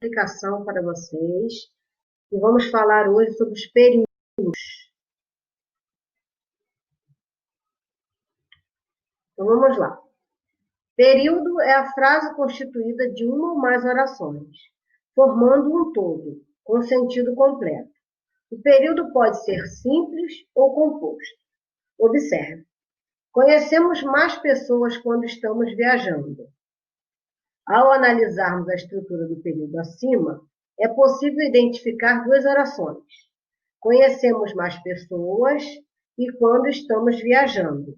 Explicação para vocês e vamos falar hoje sobre os períodos. Então vamos lá. Período é a frase constituída de uma ou mais orações, formando um todo, com sentido completo. O período pode ser simples ou composto. Observe. Conhecemos mais pessoas quando estamos viajando. Ao analisarmos a estrutura do período acima, é possível identificar duas orações. Conhecemos mais pessoas e quando estamos viajando.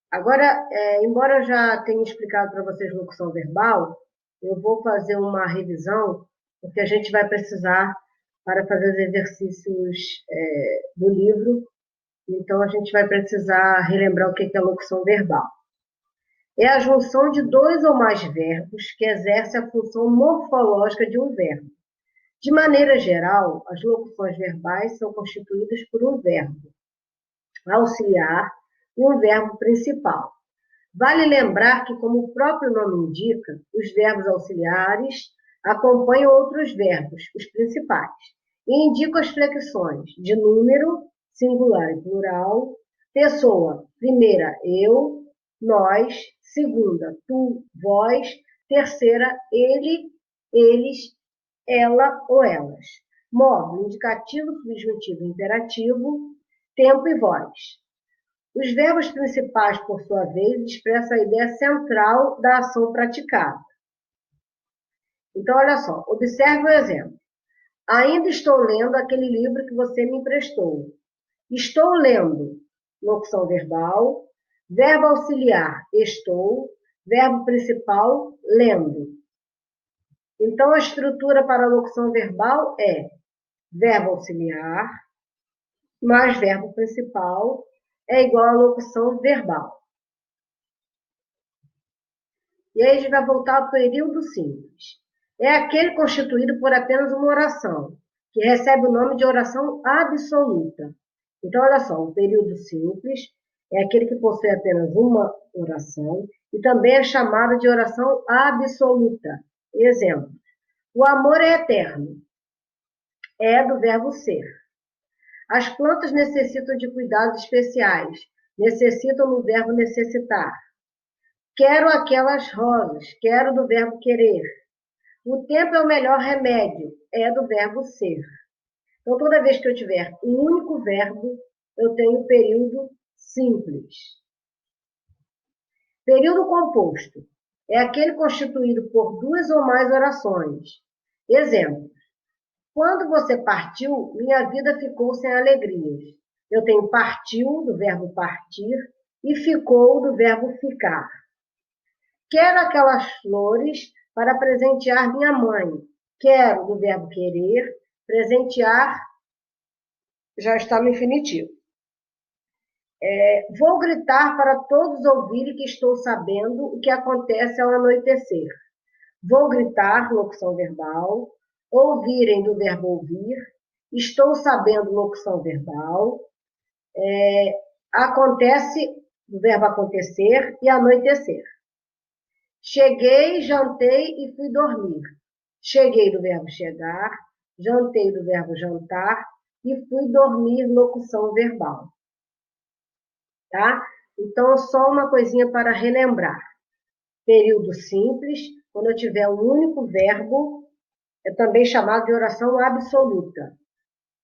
Agora, embora eu já tenha explicado para vocês locução verbal, eu vou fazer uma revisão, porque a gente vai precisar para fazer os exercícios do livro, então a gente vai precisar relembrar o que é locução verbal. É a junção de dois ou mais verbos que exerce a função morfológica de um verbo. De maneira geral, as locuções verbais são constituídas por um verbo auxiliar e um verbo principal. Vale lembrar que, como o próprio nome indica, os verbos auxiliares acompanham outros verbos, os principais, e indicam as flexões de número, singular e plural, pessoa, primeira, eu, nós, segunda, tu, vós, terceira, ele, eles, ela ou elas. Módulo, indicativo, subjuntivo e imperativo, tempo e voz. Os verbos principais, por sua vez, expressam a ideia central da ação praticada. Então, olha só, observe o exemplo. Ainda estou lendo aquele livro que você me emprestou. Estou lendo, locução verbal, verbo auxiliar, estou, verbo principal, lendo. Então, a estrutura para a locução verbal é verbo auxiliar mais verbo principal é igual à locução verbal. E aí a gente vai voltar ao período simples. É aquele constituído por apenas uma oração, que recebe o nome de oração absoluta. Então, olha só, o período simples é aquele que possui apenas uma oração e também é chamado de oração absoluta. Exemplo, o amor é eterno. É do verbo ser. As plantas necessitam de cuidados especiais. Necessitam no verbo necessitar. Quero aquelas rosas. Quero do verbo querer. O tempo é o melhor remédio. É do verbo ser. Então, toda vez que eu tiver um único verbo, eu tenho período simples. Período composto é aquele constituído por duas ou mais orações. Exemplo. Quando você partiu, minha vida ficou sem alegrias. Eu tenho partiu, do verbo partir, e ficou, do verbo ficar. Quero aquelas flores para presentear minha mãe. Quero, do verbo querer, presentear, já está no infinitivo. Vou gritar para todos ouvirem que estou sabendo o que acontece ao anoitecer. Vou gritar, locução verbal. Ouvirem, do verbo ouvir. Estou sabendo, locução verbal. Acontece, do verbo acontecer, e anoitecer. Cheguei, jantei e fui dormir. Cheguei, do verbo chegar. Jantei, do verbo jantar. E fui dormir, locução verbal. Tá? Então, só uma coisinha para relembrar. Período simples, quando eu tiver um único verbo, é também chamado de oração absoluta.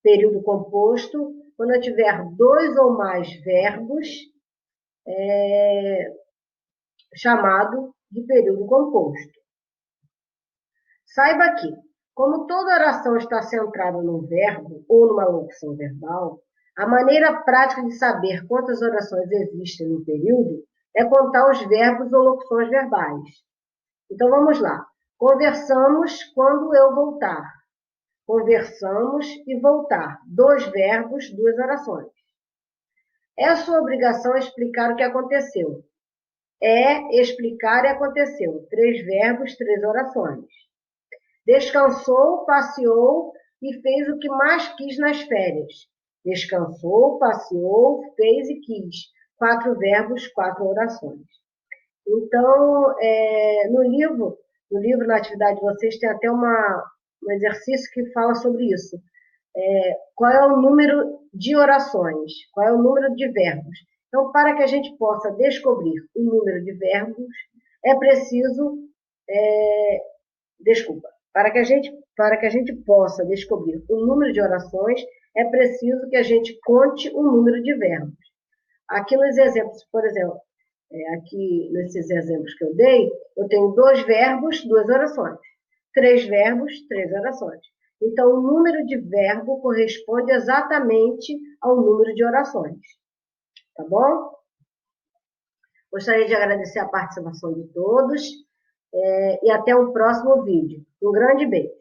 Período composto, quando eu tiver dois ou mais verbos, chamado de período composto. Saiba que, como toda oração está centrada num verbo ou numa locução verbal, a maneira prática de saber quantas orações existem no período é contar os verbos ou locuções verbais. Então, vamos lá. Conversamos quando eu voltar. Conversamos e voltar. 2 verbos, 2 orações. É sua obrigação explicar o que aconteceu. É explicar e aconteceu. 3 verbos, 3 orações. Descansou, passeou e fez o que mais quis nas férias. Descansou, passeou, fez e quis. 4 verbos, 4 orações. Então, no livro, na atividade de vocês, tem até um exercício que fala sobre isso. Qual é o número de orações? Qual é o número de verbos? Então, para que a gente possa descobrir o número de verbos, é preciso, desculpa, para que a gente possa descobrir o número de orações, é preciso que a gente conte o número de verbos. Aqui nos exemplos, por exemplo, aqui nesses exemplos que eu dei, eu tenho 2 verbos, 2 orações. 3 verbos, 3 orações. Então, o número de verbo corresponde exatamente ao número de orações. Tá bom? Gostaria de agradecer a participação de todos e até o próximo vídeo. Um grande beijo.